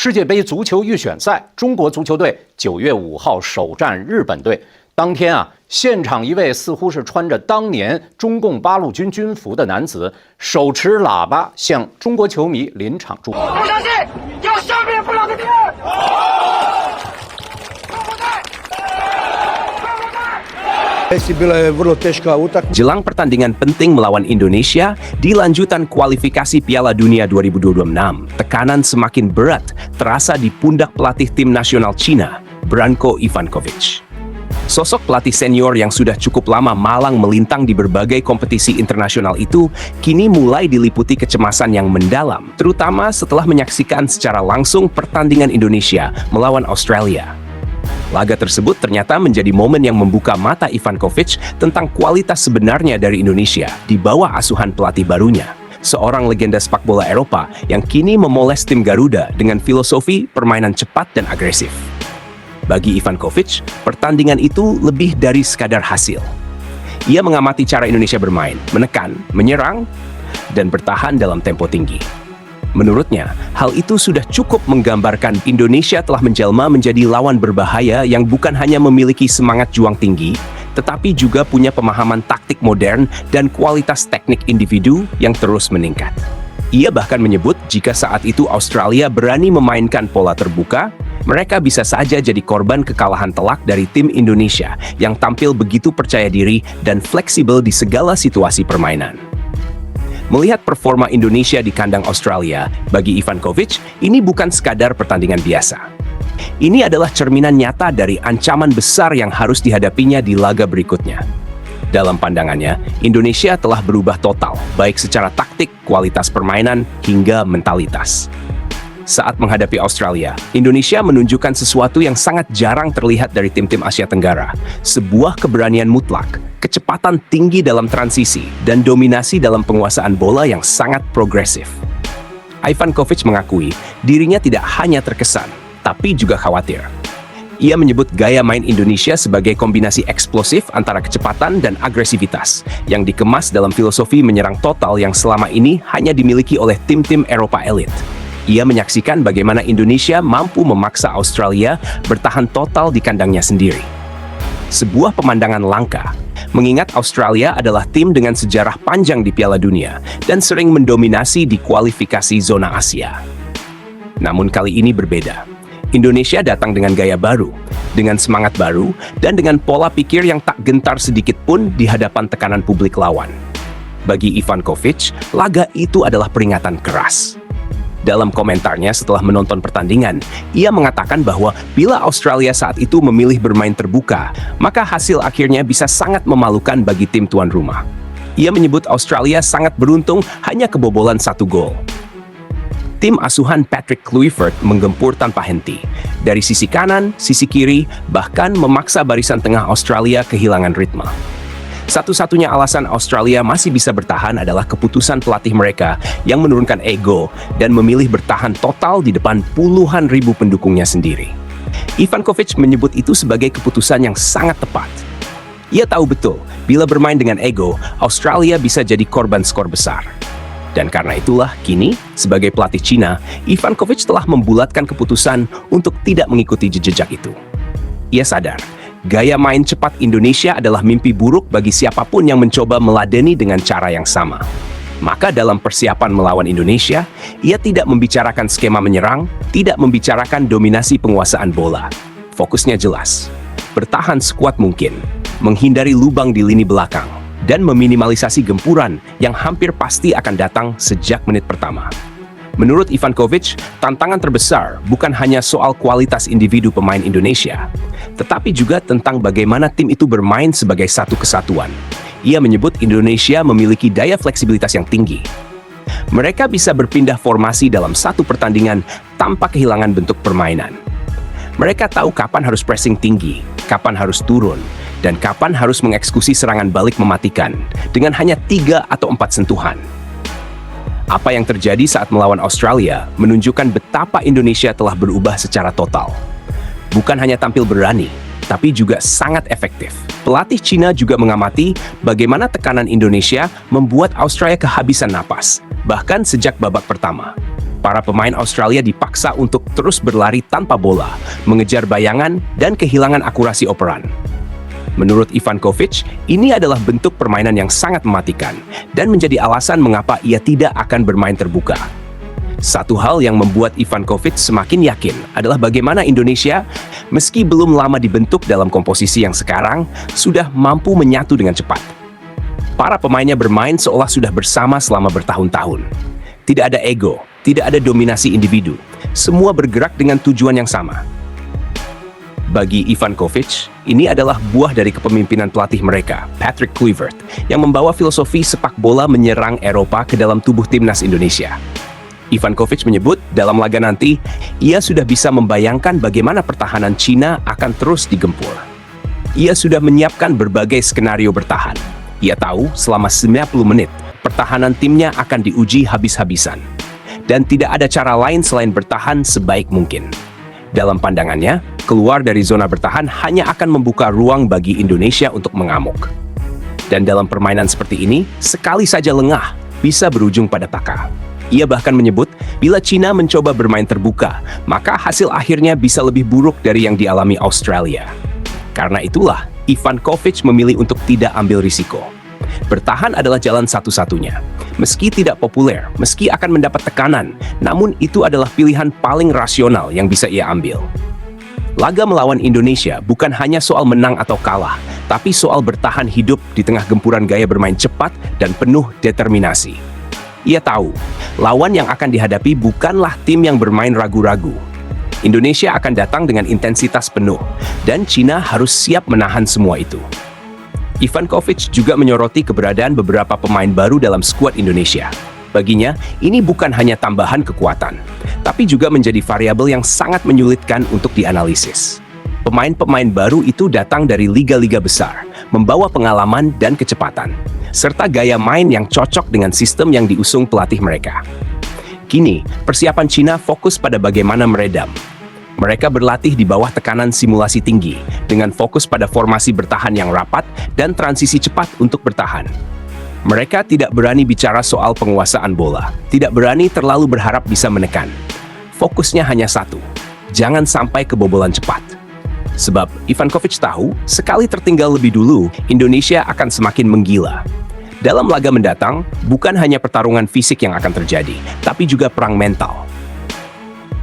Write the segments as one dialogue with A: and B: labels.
A: 世界杯足球预选赛，中国足球队9月5号首战日本队。当天现场一位似乎是穿着当年中共八路军军服的男子，手持喇叭向中国球迷临场祝贺。
B: 不相信，要消灭不了的敌人。
C: Jelang pertandingan penting melawan Indonesia di lanjutan kualifikasi Piala Dunia 2026, tekanan semakin berat terasa di pundak pelatih tim nasional Cina, Branko Ivankovic. Sosok pelatih senior yang sudah cukup lama malang melintang di berbagai kompetisi internasional itu kini mulai diliputi kecemasan yang mendalam, terutama setelah menyaksikan secara langsung pertandingan Indonesia melawan Australia. Laga tersebut ternyata menjadi momen yang membuka mata Ivankovic tentang kualitas sebenarnya dari Indonesia di bawah asuhan pelatih barunya, seorang legenda sepak bola Eropa yang kini memoles tim Garuda dengan filosofi permainan cepat dan agresif. Bagi Ivankovic, pertandingan itu lebih dari sekadar hasil. Ia mengamati cara Indonesia bermain, menekan, menyerang, dan bertahan dalam tempo tinggi. Menurutnya, hal itu sudah cukup menggambarkan Indonesia telah menjelma menjadi lawan berbahaya yang bukan hanya memiliki semangat juang tinggi, tetapi juga punya pemahaman taktik modern dan kualitas teknik individu yang terus meningkat. Ia bahkan menyebut jika saat itu Australia berani memainkan pola terbuka, mereka bisa saja jadi korban kekalahan telak dari tim Indonesia yang tampil begitu percaya diri dan fleksibel di segala situasi permainan. Melihat performa Indonesia di kandang Australia, bagi Ivankovic, ini bukan sekadar pertandingan biasa. Ini adalah cerminan nyata dari ancaman besar yang harus dihadapinya di laga berikutnya. Dalam pandangannya, Indonesia telah berubah total, baik secara taktik, kualitas permainan, hingga mentalitas. Saat menghadapi Australia, Indonesia menunjukkan sesuatu yang sangat jarang terlihat dari tim-tim Asia Tenggara. Sebuah keberanian mutlak, kecepatan tinggi dalam transisi, dan dominasi dalam penguasaan bola yang sangat progresif. Ivankovic mengakui dirinya tidak hanya terkesan, tapi juga khawatir. Ia menyebut gaya main Indonesia sebagai kombinasi eksplosif antara kecepatan dan agresivitas, yang dikemas dalam filosofi menyerang total yang selama ini hanya dimiliki oleh tim-tim Eropa elit. Ia menyaksikan bagaimana Indonesia mampu memaksa Australia bertahan total di kandangnya sendiri. Sebuah pemandangan langka, mengingat Australia adalah tim dengan sejarah panjang di Piala Dunia dan sering mendominasi di kualifikasi zona Asia. Namun kali ini berbeda. Indonesia datang dengan gaya baru, dengan semangat baru, dan dengan pola pikir yang tak gentar sedikit pun di hadapan tekanan publik lawan. Bagi Ivankovic, laga itu adalah peringatan keras. Dalam komentarnya setelah menonton pertandingan, ia mengatakan bahwa bila Australia saat itu memilih bermain terbuka, maka hasil akhirnya bisa sangat memalukan bagi tim tuan rumah. Ia menyebut Australia sangat beruntung hanya kebobolan 1 gol. Tim asuhan Patrick Kluivert menggempur tanpa henti. Dari sisi kanan, sisi kiri, bahkan memaksa barisan tengah Australia kehilangan ritme. Satu-satunya alasan Australia masih bisa bertahan adalah keputusan pelatih mereka yang menurunkan ego dan memilih bertahan total di depan puluhan ribu pendukungnya sendiri. Ivankovic menyebut itu sebagai keputusan yang sangat tepat. Ia tahu betul, bila bermain dengan ego, Australia bisa jadi korban skor besar. Dan karena itulah, kini, sebagai pelatih Cina, Ivankovic telah membulatkan keputusan untuk tidak mengikuti jejak itu. Ia sadar, gaya main cepat Indonesia adalah mimpi buruk bagi siapapun yang mencoba meladeni dengan cara yang sama. Maka dalam persiapan melawan Indonesia, ia tidak membicarakan skema menyerang, tidak membicarakan dominasi penguasaan bola. Fokusnya jelas, bertahan sekuat mungkin, menghindari lubang di lini belakang, dan meminimalisasi gempuran yang hampir pasti akan datang sejak menit pertama. Menurut Ivankovic, tantangan terbesar bukan hanya soal kualitas individu pemain Indonesia, tetapi juga tentang bagaimana tim itu bermain sebagai satu kesatuan. Ia menyebut Indonesia memiliki daya fleksibilitas yang tinggi. Mereka bisa berpindah formasi dalam satu pertandingan tanpa kehilangan bentuk permainan. Mereka tahu kapan harus pressing tinggi, kapan harus turun, dan kapan harus mengeksekusi serangan balik mematikan dengan hanya 3 atau 4 sentuhan. Apa yang terjadi saat melawan Australia menunjukkan betapa Indonesia telah berubah secara total. Bukan hanya tampil berani, tapi juga sangat efektif. Pelatih Cina juga mengamati bagaimana tekanan Indonesia membuat Australia kehabisan napas, bahkan sejak babak pertama. para pemain Australia dipaksa untuk terus berlari tanpa bola, mengejar bayangan, dan kehilangan akurasi operan. Menurut Ivankovic, ini adalah bentuk permainan yang sangat mematikan dan menjadi alasan mengapa ia tidak akan bermain terbuka. Satu hal yang membuat Ivankovic semakin yakin adalah bagaimana Indonesia, meski belum lama dibentuk dalam komposisi yang sekarang, sudah mampu menyatu dengan cepat. Para pemainnya bermain seolah sudah bersama selama bertahun-tahun. Tidak ada ego, tidak ada dominasi individu. Semua bergerak dengan tujuan yang sama. Bagi Ivankovic, ini adalah buah dari kepemimpinan pelatih mereka, Patrick Kluivert, yang membawa filosofi sepak bola menyerang Eropa ke dalam tubuh timnas Indonesia. Ivankovic menyebut dalam laga nanti, ia sudah bisa membayangkan bagaimana pertahanan Cina akan terus digempur. Ia sudah menyiapkan berbagai skenario bertahan. Ia tahu selama 90 menit, pertahanan timnya akan diuji habis-habisan. Dan tidak ada cara lain selain bertahan sebaik mungkin. Dalam pandangannya, keluar dari zona bertahan hanya akan membuka ruang bagi Indonesia untuk mengamuk. Dan dalam permainan seperti ini, sekali saja lengah, bisa berujung pada taka. Ia bahkan menyebut, bila Cina mencoba bermain terbuka, maka hasil akhirnya bisa lebih buruk dari yang dialami Australia. Karena itulah, Ivankovic memilih untuk tidak ambil risiko. Bertahan adalah jalan satu-satunya. Meski tidak populer, meski akan mendapat tekanan, namun itu adalah pilihan paling rasional yang bisa ia ambil. Laga melawan Indonesia bukan hanya soal menang atau kalah, tapi soal bertahan hidup di tengah gempuran gaya bermain cepat dan penuh determinasi. Ia tahu, lawan yang akan dihadapi bukanlah tim yang bermain ragu-ragu. Indonesia akan datang dengan intensitas penuh, dan Cina harus siap menahan semua itu. Ivankovic juga menyoroti keberadaan beberapa pemain baru dalam skuad Indonesia. Baginya, ini bukan hanya tambahan kekuatan, tapi juga menjadi variabel yang sangat menyulitkan untuk dianalisis. Pemain-pemain baru itu datang dari liga-liga besar, membawa pengalaman dan kecepatan, serta gaya main yang cocok dengan sistem yang diusung pelatih mereka. Kini, persiapan Cina fokus pada bagaimana meredam. Mereka berlatih di bawah tekanan simulasi tinggi, dengan fokus pada formasi bertahan yang rapat dan transisi cepat untuk bertahan. Mereka tidak berani bicara soal penguasaan bola, tidak berani terlalu berharap bisa menekan. Fokusnya hanya satu, jangan sampai kebobolan cepat. Sebab Ivankovic tahu, sekali tertinggal lebih dulu, Indonesia akan semakin menggila. Dalam laga mendatang, bukan hanya pertarungan fisik yang akan terjadi, tapi juga perang mental.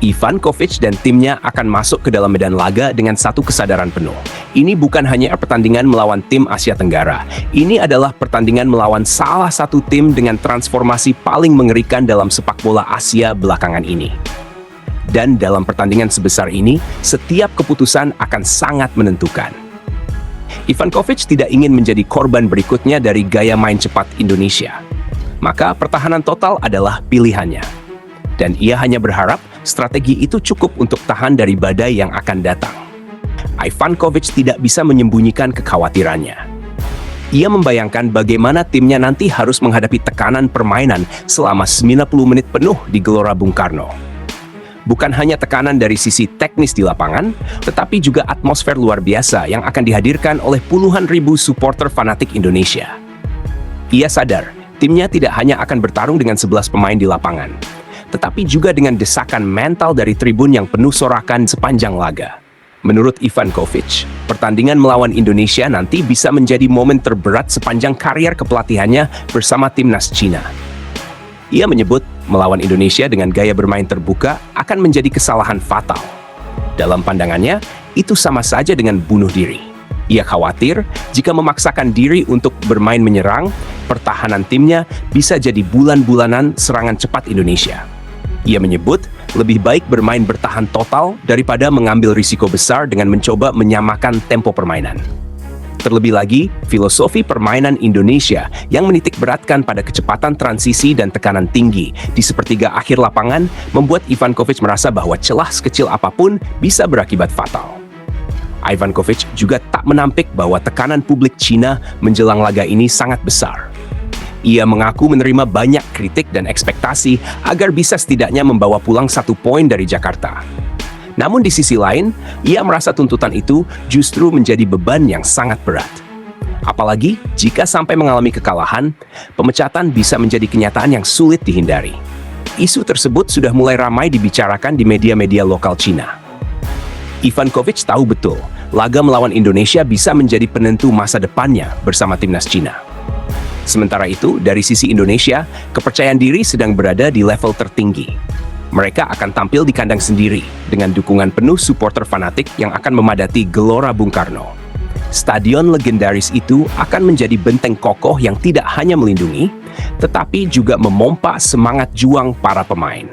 C: Ivankovic dan timnya akan masuk ke dalam medan laga dengan satu kesadaran penuh. Ini bukan hanya pertandingan melawan tim Asia Tenggara. Ini adalah pertandingan melawan salah satu tim dengan transformasi paling mengerikan dalam sepak bola Asia belakangan ini. Dan dalam pertandingan sebesar ini, setiap keputusan akan sangat menentukan. Ivankovic tidak ingin menjadi korban berikutnya dari gaya main cepat Indonesia. Maka pertahanan total adalah pilihannya. Dan ia hanya berharap strategi itu cukup untuk tahan dari badai yang akan datang. Ivankovic tidak bisa menyembunyikan kekhawatirannya. Ia membayangkan bagaimana timnya nanti harus menghadapi tekanan permainan selama 90 menit penuh di Gelora Bung Karno. Bukan hanya tekanan dari sisi teknis di lapangan, tetapi juga atmosfer luar biasa yang akan dihadirkan oleh puluhan ribu supporter fanatik Indonesia. Ia sadar, timnya tidak hanya akan bertarung dengan 11 pemain di lapangan, tetapi juga dengan desakan mental dari tribun yang penuh sorakan sepanjang laga. Menurut Ivankovic, pertandingan melawan Indonesia nanti bisa menjadi momen terberat sepanjang karier kepelatihannya bersama timnas Cina. Ia menyebut melawan Indonesia dengan gaya bermain terbuka akan menjadi kesalahan fatal. Dalam pandangannya, itu sama saja dengan bunuh diri. Ia khawatir jika memaksakan diri untuk bermain menyerang, pertahanan timnya bisa jadi bulan-bulanan serangan cepat Indonesia. Ia menyebut lebih baik bermain bertahan total daripada mengambil risiko besar dengan mencoba menyamakan tempo permainan. Terlebih lagi, filosofi permainan Indonesia yang menitik beratkan pada kecepatan transisi dan tekanan tinggi di sepertiga akhir lapangan membuat Ivankovic merasa bahwa celah sekecil apapun bisa berakibat fatal. Ivankovic juga tak menampik bahwa tekanan publik Cina menjelang laga ini sangat besar. Ia mengaku menerima banyak kritik dan ekspektasi agar bisa setidaknya membawa pulang 1 poin dari Jakarta. Namun di sisi lain, ia merasa tuntutan itu justru menjadi beban yang sangat berat. Apalagi jika sampai mengalami kekalahan, pemecatan bisa menjadi kenyataan yang sulit dihindari. Isu tersebut sudah mulai ramai dibicarakan di media-media lokal Cina. Ivankovic tahu betul, laga melawan Indonesia bisa menjadi penentu masa depannya bersama timnas Cina. Sementara itu, dari sisi Indonesia, kepercayaan diri sedang berada di level tertinggi. Mereka akan tampil di kandang sendiri dengan dukungan penuh supporter fanatik yang akan memadati Gelora Bung Karno. Stadion legendaris itu akan menjadi benteng kokoh yang tidak hanya melindungi, tetapi juga memompa semangat juang para pemain.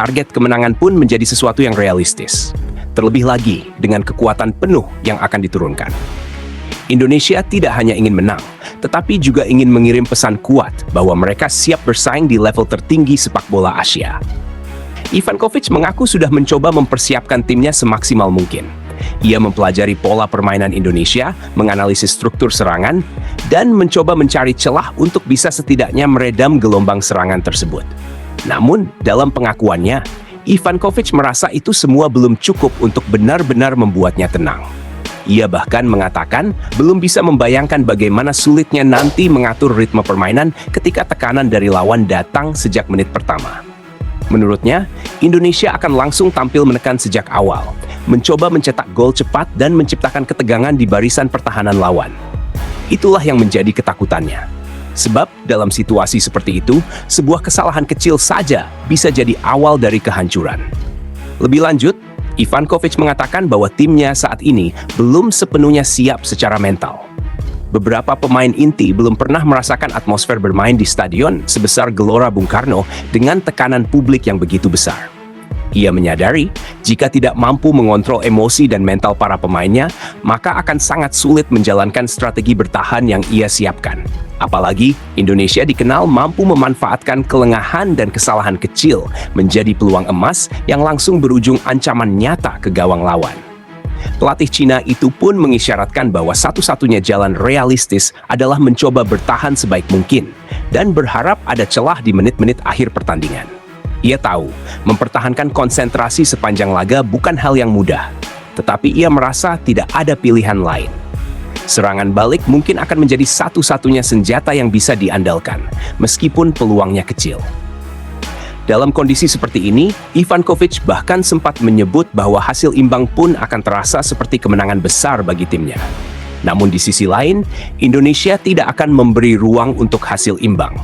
C: Target kemenangan pun menjadi sesuatu yang realistis, terlebih lagi dengan kekuatan penuh yang akan diturunkan. Indonesia tidak hanya ingin menang, tetapi juga ingin mengirim pesan kuat bahwa mereka siap bersaing di level tertinggi sepak bola Asia. Ivankovic mengaku sudah mencoba mempersiapkan timnya semaksimal mungkin. Ia mempelajari pola permainan Indonesia, menganalisis struktur serangan, dan mencoba mencari celah untuk bisa setidaknya meredam gelombang serangan tersebut. Namun, dalam pengakuannya, Ivankovic merasa itu semua belum cukup untuk benar-benar membuatnya tenang. Ia bahkan mengatakan belum bisa membayangkan bagaimana sulitnya nanti mengatur ritme permainan ketika tekanan dari lawan datang sejak menit pertama. Menurutnya, Indonesia akan langsung tampil menekan sejak awal, mencoba mencetak gol cepat dan menciptakan ketegangan di barisan pertahanan lawan. Itulah yang menjadi ketakutannya. Sebab dalam situasi seperti itu, sebuah kesalahan kecil saja bisa jadi awal dari kehancuran. Lebih lanjut, Ivankovic mengatakan bahwa timnya saat ini belum sepenuhnya siap secara mental. Beberapa pemain inti belum pernah merasakan atmosfer bermain di stadion sebesar Gelora Bung Karno dengan tekanan publik yang begitu besar. Ia menyadari, jika tidak mampu mengontrol emosi dan mental para pemainnya, maka akan sangat sulit menjalankan strategi bertahan yang ia siapkan. Apalagi, Indonesia dikenal mampu memanfaatkan kelengahan dan kesalahan kecil menjadi peluang emas yang langsung berujung ancaman nyata ke gawang lawan. Pelatih Cina itu pun mengisyaratkan bahwa satu-satunya jalan realistis adalah mencoba bertahan sebaik mungkin dan berharap ada celah di menit-menit akhir pertandingan. Ia tahu, mempertahankan konsentrasi sepanjang laga bukan hal yang mudah, tetapi ia merasa tidak ada pilihan lain. Serangan balik mungkin akan menjadi satu-satunya senjata yang bisa diandalkan, meskipun peluangnya kecil. Dalam kondisi seperti ini, Ivankovic bahkan sempat menyebut bahwa hasil imbang pun akan terasa seperti kemenangan besar bagi timnya. Namun di sisi lain, Indonesia tidak akan memberi ruang untuk hasil imbang.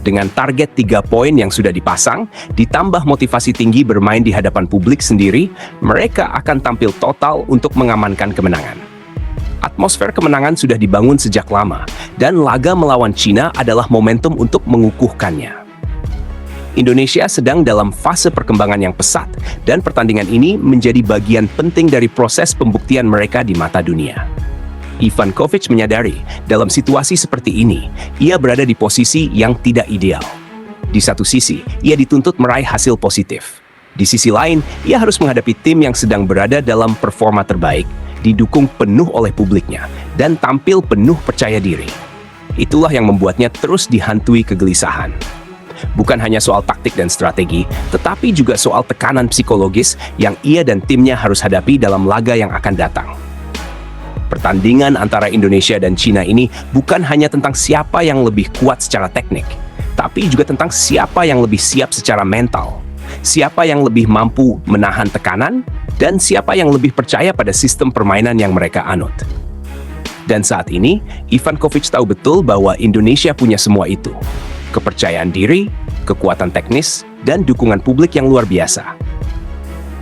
C: Dengan target 3 poin yang sudah dipasang, ditambah motivasi tinggi bermain di hadapan publik sendiri, mereka akan tampil total untuk mengamankan kemenangan. Atmosfer kemenangan sudah dibangun sejak lama, dan laga melawan Cina adalah momentum untuk mengukuhkannya. Indonesia sedang dalam fase perkembangan yang pesat, dan pertandingan ini menjadi bagian penting dari proses pembuktian mereka di mata dunia. Ivankovic menyadari, dalam situasi seperti ini, ia berada di posisi yang tidak ideal. Di satu sisi, ia dituntut meraih hasil positif. Di sisi lain, ia harus menghadapi tim yang sedang berada dalam performa terbaik, didukung penuh oleh publiknya, dan tampil penuh percaya diri. Itulah yang membuatnya terus dihantui kegelisahan. Bukan hanya soal taktik dan strategi, tetapi juga soal tekanan psikologis yang ia dan timnya harus hadapi dalam laga yang akan datang. Pertandingan antara Indonesia dan Cina ini bukan hanya tentang siapa yang lebih kuat secara teknik, tapi juga tentang siapa yang lebih siap secara mental, siapa yang lebih mampu menahan tekanan, dan siapa yang lebih percaya pada sistem permainan yang mereka anut. Dan saat ini, Ivankovic tahu betul bahwa Indonesia punya semua itu. Kepercayaan diri, kekuatan teknis, dan dukungan publik yang luar biasa.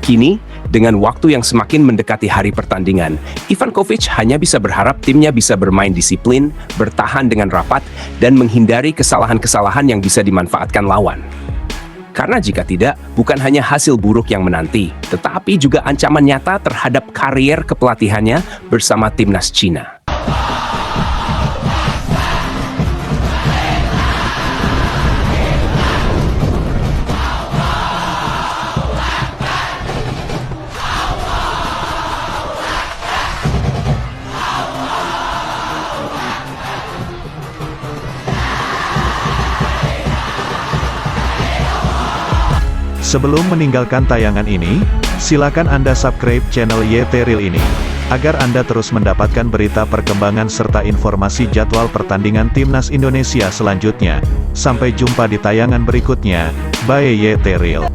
C: Kini, dengan waktu yang semakin mendekati hari pertandingan, Ivankovic hanya bisa berharap timnya bisa bermain disiplin, bertahan dengan rapat, dan menghindari kesalahan-kesalahan yang bisa dimanfaatkan lawan. Karena jika tidak, bukan hanya hasil buruk yang menanti, tetapi juga ancaman nyata terhadap karier kepelatihannya bersama timnas Cina.
D: Sebelum meninggalkan tayangan ini, silakan Anda subscribe channel YT Real ini. Agar Anda terus mendapatkan berita perkembangan serta informasi jadwal pertandingan Timnas Indonesia selanjutnya. Sampai jumpa di tayangan berikutnya. Bye YT Real.